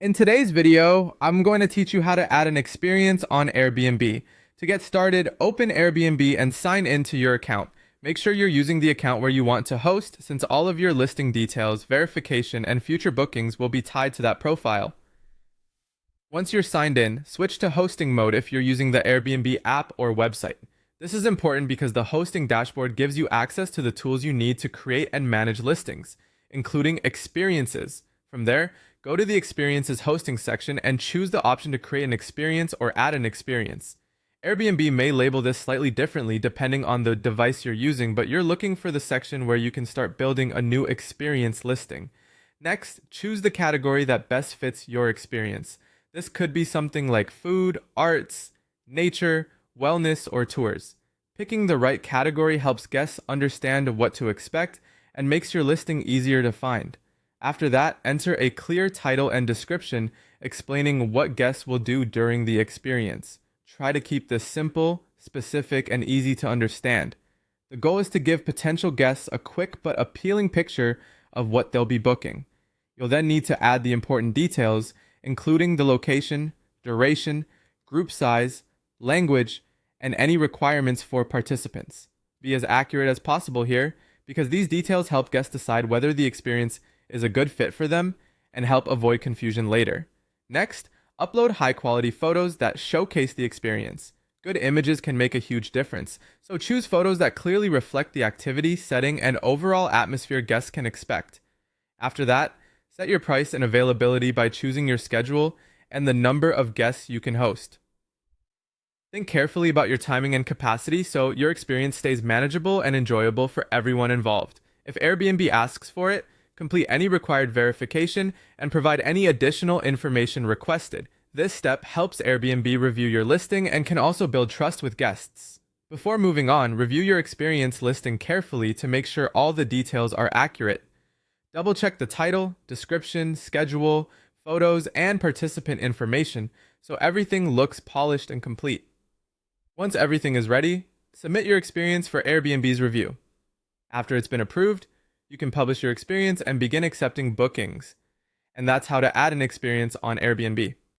In today's video, I'm going to teach you how to add an experience on Airbnb. To get started, open Airbnb and sign into your account. Make sure you're using the account where you want to host, since all of your listing details, verification, and future bookings will be tied to that profile. Once you're signed in, switch to hosting mode if you're using the Airbnb app or website. This is important because the hosting dashboard gives you access to the tools you need to create and manage listings, including experiences. From there, go to the Experiences hosting section and choose the option to create an experience or add an experience. Airbnb may label this slightly differently depending on the device you're using, but you're looking for the section where you can start building a new experience listing. Next, choose the category that best fits your experience. This could be something like food, arts, nature, wellness, or tours. Picking the right category helps guests understand what to expect and makes your listing easier to find. After that, enter a clear title and description explaining what guests will do during the experience. Try to keep this simple, specific, and easy to understand. The goal is to give potential guests a quick but appealing picture of what they'll be booking. You'll then need to add the important details, including the location, duration, group size, language, and any requirements for participants. Be as accurate as possible here, because these details help guests decide whether the experience is a good fit for them and help avoid confusion later. Next, upload high-quality photos that showcase the experience. Good images can make a huge difference, so choose photos that clearly reflect the activity, setting, and overall atmosphere guests can expect. After that, set your price and availability by choosing your schedule and the number of guests you can host. Think carefully about your timing and capacity so your experience stays manageable and enjoyable for everyone involved. If Airbnb asks for it, complete any required verification, and provide any additional information requested. This step helps Airbnb review your listing and can also build trust with guests. Before moving on, review your experience listing carefully to make sure all the details are accurate. Double-check the title, description, schedule, photos, and participant information so everything looks polished and complete. Once everything is ready, submit your experience for Airbnb's review. After it's been approved, you can publish your experience and begin accepting bookings. And that's how to add an experience on Airbnb.